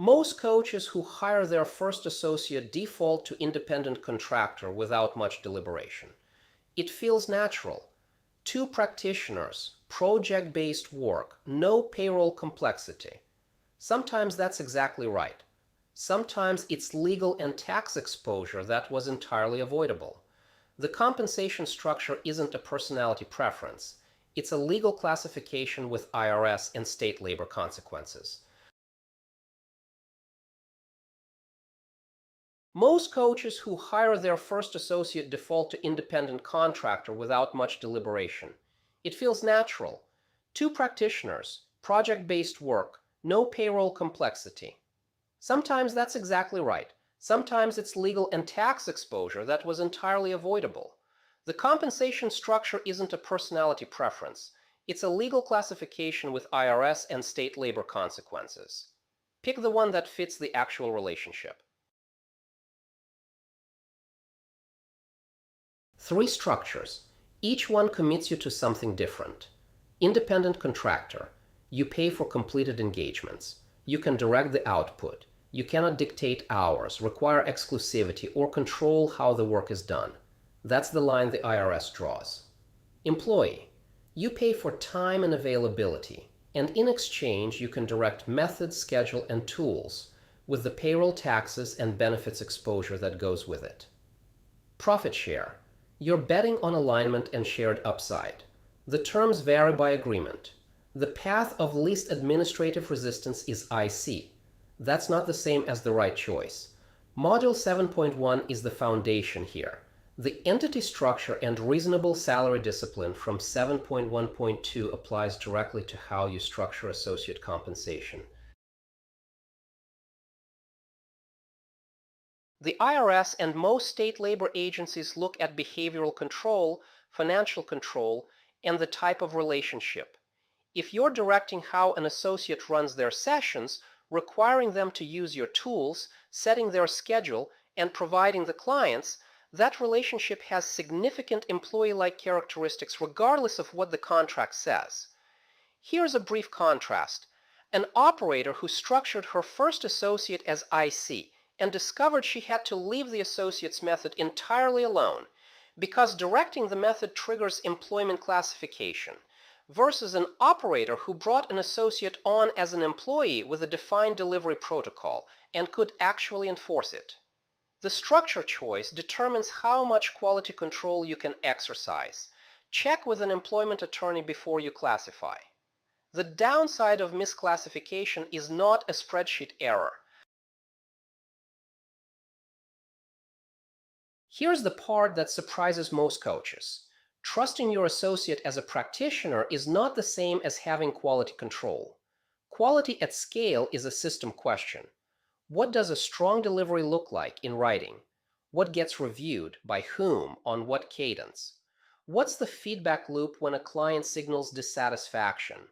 Most coaches who hire their first associate default to independent contractor without much deliberation. It feels natural. Two practitioners, project-based work, no payroll complexity. Sometimes that's exactly right. Sometimes it's legal and tax exposure that was entirely avoidable. The compensation structure isn't a personality preference. It's a legal classification with IRS and state labor consequences. Most coaches who hire their first associate default to independent contractor without much deliberation. It feels natural. Two practitioners, project-based work, no payroll complexity. Sometimes that's exactly right. Sometimes it's legal and tax exposure that was entirely avoidable. The compensation structure isn't a personality preference. It's a legal classification with IRS and state labor consequences. Pick the one that fits the actual relationship. Three structures. Each one commits you to something different. Independent contractor. You pay for completed engagements. You can direct the output. You cannot dictate hours, require exclusivity, or control how the work is done. That's the line the IRS draws. Employee. You pay for time and availability, and in exchange you can direct method, schedule, and tools with the payroll taxes and benefits exposure that goes with it. Profit share. You're betting on alignment and shared upside. The terms vary by agreement. The path of least administrative resistance is IC. That's not the same as the right choice. Module 7.1 is the foundation here. The entity structure and reasonable salary discipline from 7.1.2 applies directly to how you structure associate compensation. The IRS and most state labor agencies look at behavioral control, financial control, and the type of relationship. If you're directing how an associate runs their sessions, requiring them to use your tools, setting their schedule, and providing the clients, that relationship has significant employee-like characteristics regardless of what the contract says. Here's a brief contrast. An operator who structured her first associate as IC and discovered she had to leave the associate's method entirely alone because directing the method triggers employment classification, versus an operator who brought an associate on as an employee with a defined delivery protocol and could actually enforce it. The structure choice determines how much quality control you can exercise. Check with an employment attorney before you classify. The downside of misclassification is not a spreadsheet error. Here's the part that surprises most coaches. Trusting your associate as a practitioner is not the same as having quality control. Quality at scale is a system question. What does a strong delivery look like in writing? What gets reviewed? By whom? On what cadence? What's the feedback loop when a client signals dissatisfaction?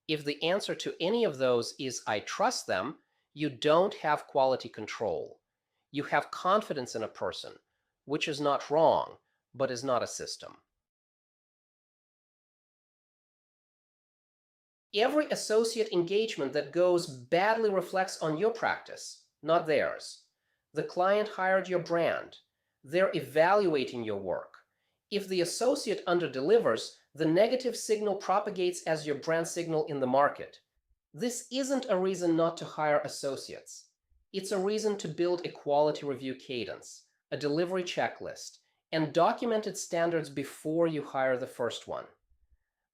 If the answer to any of those is I trust them, you don't have quality control. You have confidence in a person, which is not wrong, but is not a system. Every associate engagement that goes badly reflects on your practice, not theirs. The client hired your brand. They're evaluating your work. If the associate underdelivers, the negative signal propagates as your brand signal in the market. This isn't a reason not to hire associates. It's a reason to build a quality review cadence, a delivery checklist, and documented standards before you hire the first one.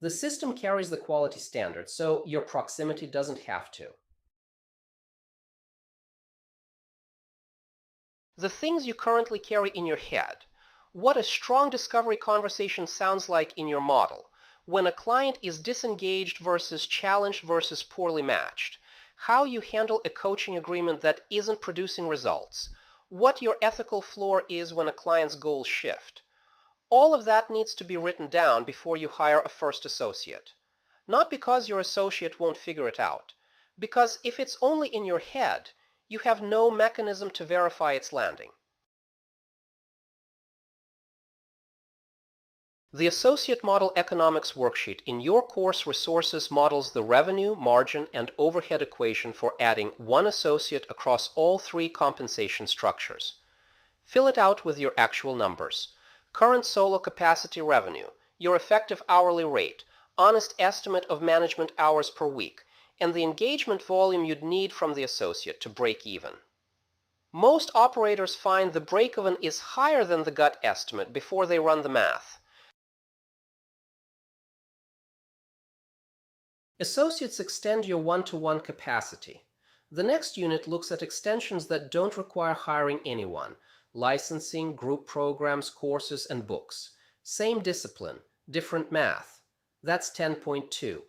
The system carries the quality standard, so your proximity doesn't have to. The things you currently carry in your head. What a strong discovery conversation sounds like in your model. When a client is disengaged versus challenged versus poorly matched. How you handle a coaching agreement that isn't producing results. What your ethical floor is when a client's goals shift. All of that needs to be written down before you hire a first associate. Not because your associate won't figure it out, because if it's only in your head, you have no mechanism to verify its landing. The Associate Model Economics worksheet in your course resources models the revenue, margin, and overhead equation for adding one associate across all three compensation structures. Fill it out with your actual numbers. Current solo capacity revenue, your effective hourly rate, honest estimate of management hours per week, and the engagement volume you'd need from the associate to break even. Most operators find the break-even is higher than the gut estimate before they run the math. Associates extend your one-to-one capacity. The next unit looks at extensions that don't require hiring anyone: licensing, group programs, courses, and books. Same discipline, different math. That's 10.2.